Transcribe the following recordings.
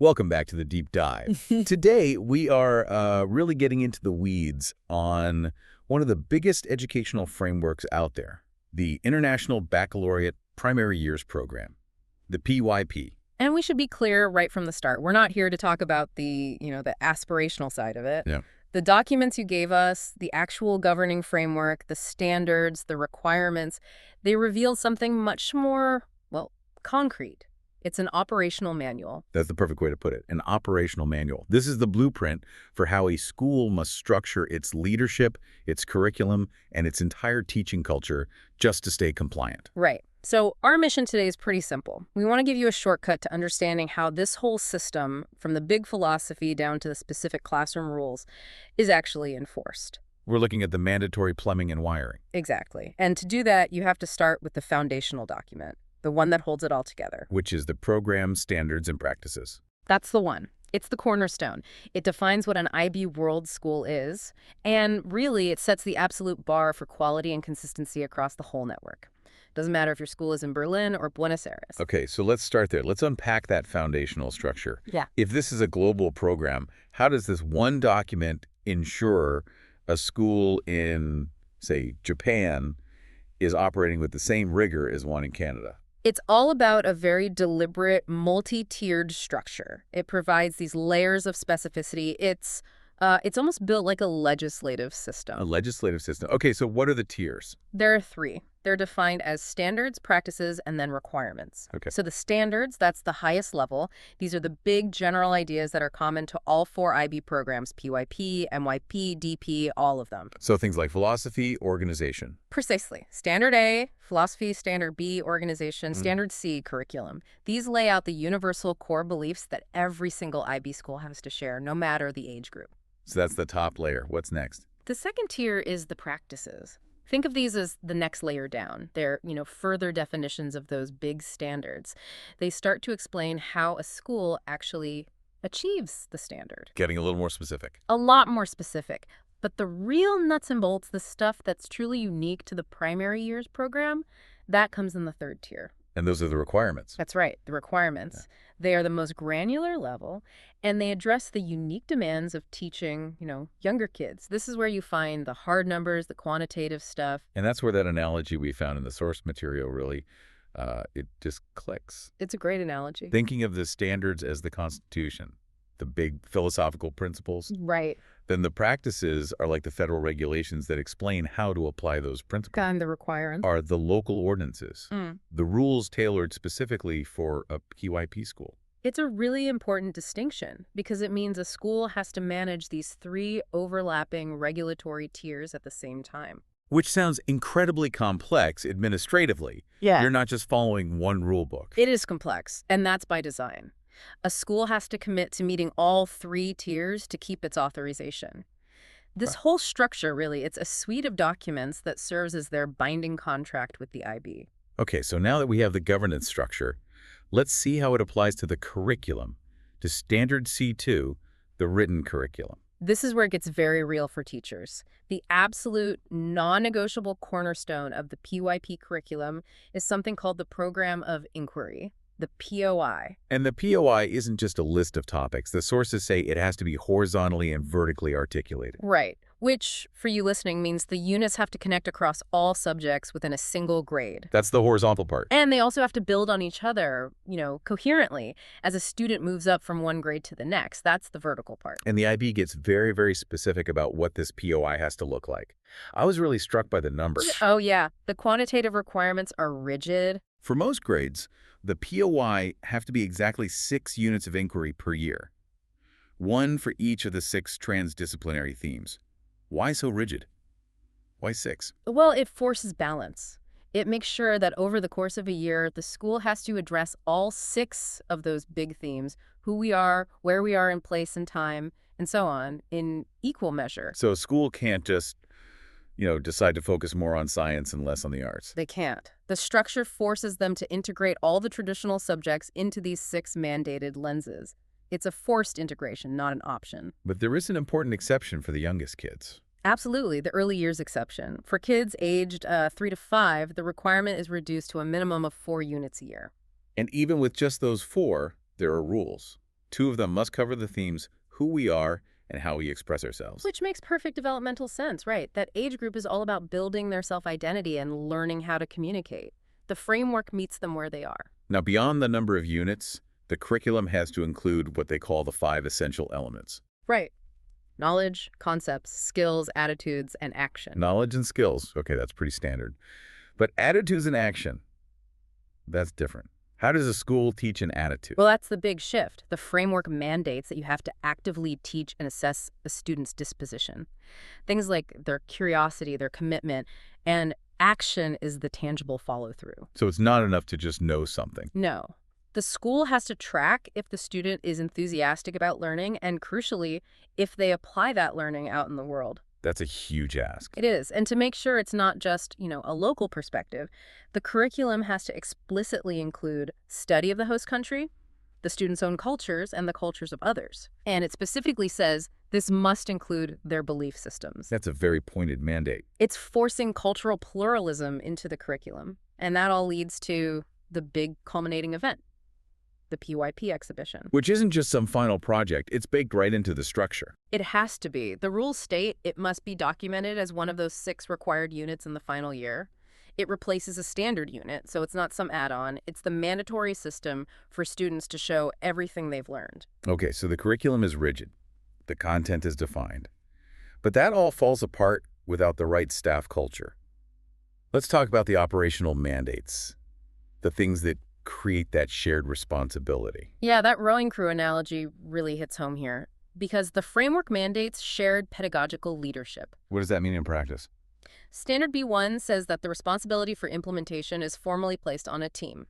Welcome back to the Deep Dive. Today, we are really getting into the weeds on one of the biggest educational frameworks out there, the International Baccalaureate Primary Years Program, the PYP. And we should be clear right from the start. We're not here to talk about the aspirational side of it. Yeah. The documents you gave us, the actual governing framework, the standards, the requirements, they reveal something much more, concrete. It's an operational manual. That's the perfect way to put it, an operational manual. This is the blueprint for how a school must structure its leadership, its curriculum, and its entire teaching culture just to stay compliant. Right. So our mission today is pretty simple. We want to give you a shortcut to understanding how this whole system, from the big philosophy down to the specific classroom rules, is actually enforced. We're looking at the mandatory plumbing and wiring. Exactly. And to do that, you have to start with the foundational document, the one that holds it all together. Which is the program, standards, and practices. That's the one. It's the cornerstone. It defines what an IB World School is, and really it sets the absolute bar for quality and consistency across the whole network. Doesn't matter if your school is in Berlin or Buenos Aires. Okay, so let's start there. Let's unpack that foundational structure. Yeah. If this is a global program, how does this one document ensure a school in, say, Japan is operating with the same rigor as one in Canada? It's all about a very deliberate, multi-tiered structure. It provides these layers of specificity. It's almost built like a legislative system. A legislative system. Okay, so what are the tiers? There are three. They're defined as standards, practices, and then requirements. Okay. So the standards, that's the highest level. These are the big general ideas that are common to all 4 IB programs, PYP, MYP, DP, all of them. So things like philosophy, organization. Precisely. Standard A, philosophy, standard B, organization, standard C, curriculum. These lay out the universal core beliefs that every single IB school has to share, no matter the age group. So that's the top layer. What's next? The second tier is the practices. Think of these as the next layer down. They're, further definitions of those big standards. They start to explain how a school actually achieves the standard. Getting a little more specific. A lot more specific. But the real nuts and bolts, the stuff that's truly unique to the primary years program, that comes in the third tier. And those are the requirements. That's right, the requirements. Yeah. They are the most granular level, and they address the unique demands of teaching, younger kids. This is where you find the hard numbers, the quantitative stuff. And that's where that analogy we found in the source material really, it just clicks. It's a great analogy. Thinking of the standards as the Constitution, the big philosophical principles. Right. Then the practices are like the federal regulations that explain how to apply those principles. And the requirements are the local ordinances, the rules tailored specifically for a PYP school. It's a really important distinction because it means a school has to manage these 3 overlapping regulatory tiers at the same time. Which sounds incredibly complex administratively. Yeah. You're not just following one rule book. It is complex, and that's by design. A school has to commit to meeting all 3 tiers to keep its authorization. This whole structure, really, it's a suite of documents that serves as their binding contract with the IB. Okay, so now that we have the governance structure, let's see how it applies to the curriculum, to Standard C2, the written curriculum. This is where it gets very real for teachers. The absolute non-negotiable cornerstone of the PYP curriculum is something called the Program of Inquiry. The POI. And the POI isn't just a list of topics. The sources say it has to be horizontally and vertically articulated. Right. Which, for you listening, means the units have to connect across all subjects within a single grade. That's the horizontal part. And they also have to build on each other, coherently as a student moves up from one grade to the next. That's the vertical part. And the IB gets very, very specific about what this POI has to look like. I was really struck by the numbers. Oh, yeah. The quantitative requirements are rigid. For most grades, the POI have to be exactly 6 units of inquiry per year. 1 for each of the 6 transdisciplinary themes. Why so rigid? Why 6? Well, it forces balance. It makes sure that over the course of a year, the school has to address all 6 of those big themes, who we are, where we are in place and time, and so on, in equal measure. So a school can't just decide to focus more on science and less on the arts. They can't. The structure forces them to integrate all the traditional subjects into these 6 mandated lenses. It's a forced integration, not an option. But there is an important exception for the youngest kids. Absolutely, the early years exception. For kids aged 3 to 5, the requirement is reduced to a minimum of 4 units a year. And even with just those 4, there are rules. Two of them must cover the themes who we are and how we express ourselves. Which makes perfect developmental sense, right? That age group is all about building their self-identity and learning how to communicate. The framework meets them where they are. Now, beyond the number of units, the curriculum has to include what they call the 5 essential elements. Right. Knowledge, concepts, skills, attitudes, and action. Knowledge and skills. Okay, that's pretty standard. But attitudes and action, that's different. How does a school teach an attitude? Well, that's the big shift. The framework mandates that you have to actively teach and assess a student's disposition. Things like their curiosity, their commitment, and action is the tangible follow-through. So it's not enough to just know something. No. The school has to track if the student is enthusiastic about learning and, crucially, if they apply that learning out in the world. That's a huge ask. It is. And to make sure it's not just, a local perspective, the curriculum has to explicitly include study of the host country, the students' own cultures, and the cultures of others. And it specifically says this must include their belief systems. That's a very pointed mandate. It's forcing cultural pluralism into the curriculum. And that all leads to the big culminating event, the PYP exhibition. Which isn't just some final project, it's baked right into the structure. It has to be. The rules state it must be documented as one of those 6 required units in the final year. It replaces a standard unit, so it's not some add-on. It's the mandatory system for students to show everything they've learned. Okay, so the curriculum is rigid. The content is defined. But that all falls apart without the right staff culture. Let's talk about the operational mandates, the things that create that shared responsibility. Yeah, that rowing crew analogy really hits home here, because the framework mandates shared pedagogical leadership. What does that mean in practice? Standard B1 says that the responsibility for implementation is formally placed on a team,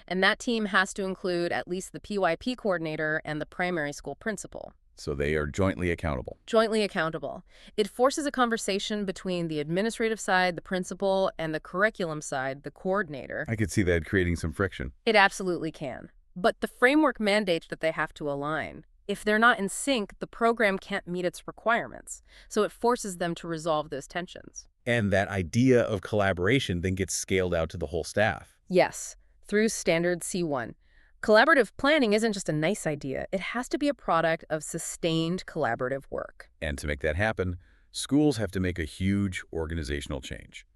and that team has to include at least the PYP coordinator and the primary school principal. So they are jointly accountable. Jointly accountable. It forces a conversation between the administrative side, the principal, and the curriculum side, the coordinator. I could see that creating some friction. It absolutely can. But the framework mandates that they have to align. If they're not in sync, the program can't meet its requirements. So it forces them to resolve those tensions. And that idea of collaboration then gets scaled out to the whole staff. Yes, through Standard C1. Collaborative planning isn't just a nice idea. It has to be a product of sustained collaborative work. And to make that happen, schools have to make a huge organizational change.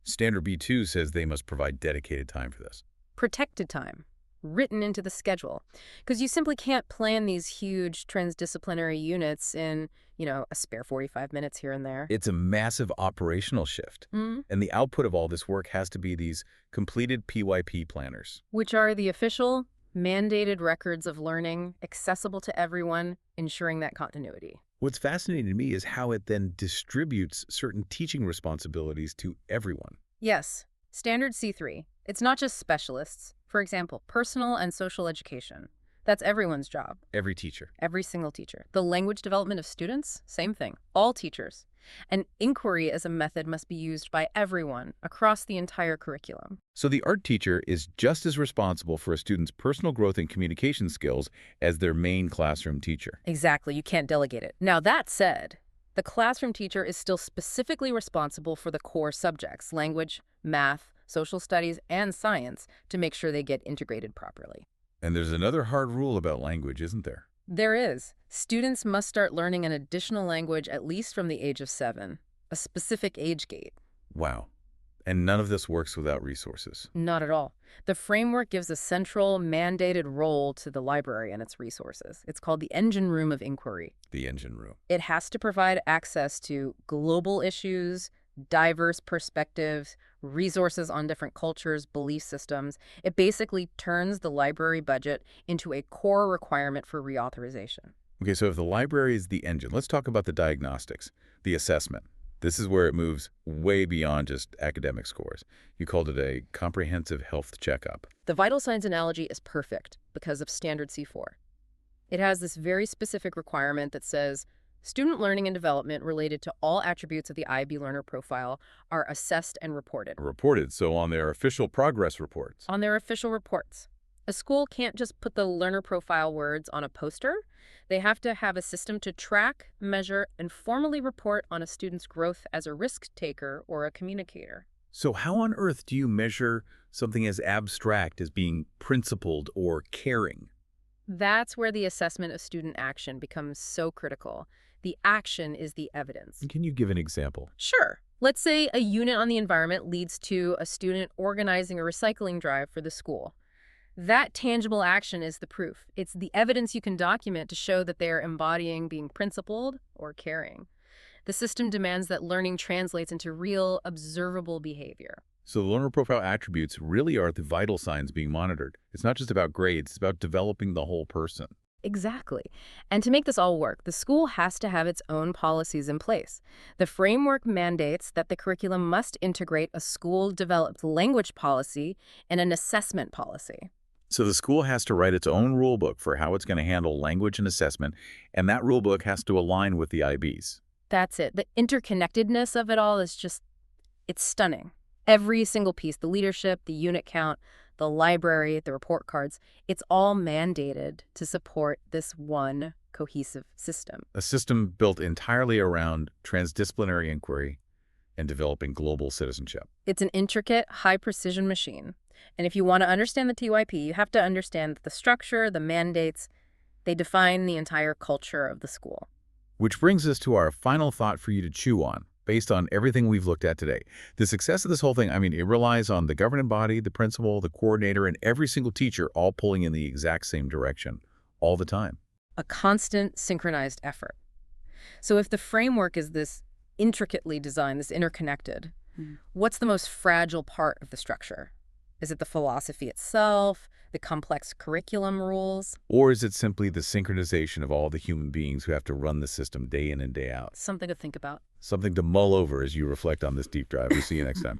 Standard B2 says they must provide dedicated time for this. Protected time, written into the schedule. Because you simply can't plan these huge transdisciplinary units in, a spare 45 minutes here and there. It's a massive operational shift. And the output of all this work has to be these completed PYP planners. Which are the official, mandated records of learning, accessible to everyone, ensuring that continuity. What's fascinating to me is how it then distributes certain teaching responsibilities to everyone. Yes, Standard C3. It's not just specialists. For example, personal and social education. That's everyone's job. Every teacher. Every single teacher. The language development of students, same thing. All teachers. And inquiry as a method must be used by everyone across the entire curriculum. So the art teacher is just as responsible for a student's personal growth and communication skills as their main classroom teacher. Exactly. You can't delegate it. Now, that said, the classroom teacher is still specifically responsible for the core subjects, language, math, social studies, and science, to make sure they get integrated properly. And there's another hard rule about language, isn't there? There is. Students must start learning an additional language at least from the age of 7, a specific age gate. Wow. And none of this works without resources. Not at all. The framework gives a central, mandated role to the library and its resources. It's called the engine room of inquiry. The engine room. It has to provide access to global issues, diverse perspectives, resources on different cultures, belief systems. It basically turns the library budget into a core requirement for reauthorization. Okay, so if the library is the engine, let's talk about the diagnostics, the assessment. This is where it moves way beyond just academic scores. You called it a comprehensive health checkup. The vital signs analogy is perfect because of Standard C4. It has this very specific requirement that says student learning and development related to all attributes of the IB learner profile are assessed and reported. Reported, so on their official progress reports. On their official reports. A school can't just put the learner profile words on a poster. They have to have a system to track, measure, and formally report on a student's growth as a risk taker or a communicator. So how on earth do you measure something as abstract as being principled or caring? That's where the assessment of student action becomes so critical. The action is the evidence. And can you give an example? Sure. Let's say a unit on the environment leads to a student organizing a recycling drive for the school. That tangible action is the proof. It's the evidence you can document to show that they are embodying being principled or caring. The system demands that learning translates into real, observable behavior. So the learner profile attributes really are the vital signs being monitored. It's not just about grades, it's about developing the whole person. Exactly. And to make this all work, the school has to have its own policies in place. The framework mandates that the curriculum must integrate a school-developed language policy and an assessment policy. So the school has to write its own rule book for how it's going to handle language and assessment, and that rule book has to align with the IBs. That's it. The interconnectedness of it all is just, it's stunning. Every single piece, the leadership, the unit count, the library, the report cards, it's all mandated to support this one cohesive system. A system built entirely around transdisciplinary inquiry and developing global citizenship. It's an intricate, high-precision machine. And if you want to understand the TYP, you have to understand that the structure, the mandates, they define the entire culture of the school. Which brings us to our final thought for you to chew on, based on everything we've looked at today. The success of this whole thing, it relies on the governing body, the principal, the coordinator, and every single teacher all pulling in the exact same direction, all the time. A constant, synchronized effort. So if the framework is this intricately designed, this interconnected, what's the most fragile part of the structure? Is it the philosophy itself, the complex curriculum rules? Or is it simply the synchronization of all the human beings who have to run the system day in and day out? Something to think about. Something to mull over as you reflect on this deep dive. We'll see you next time.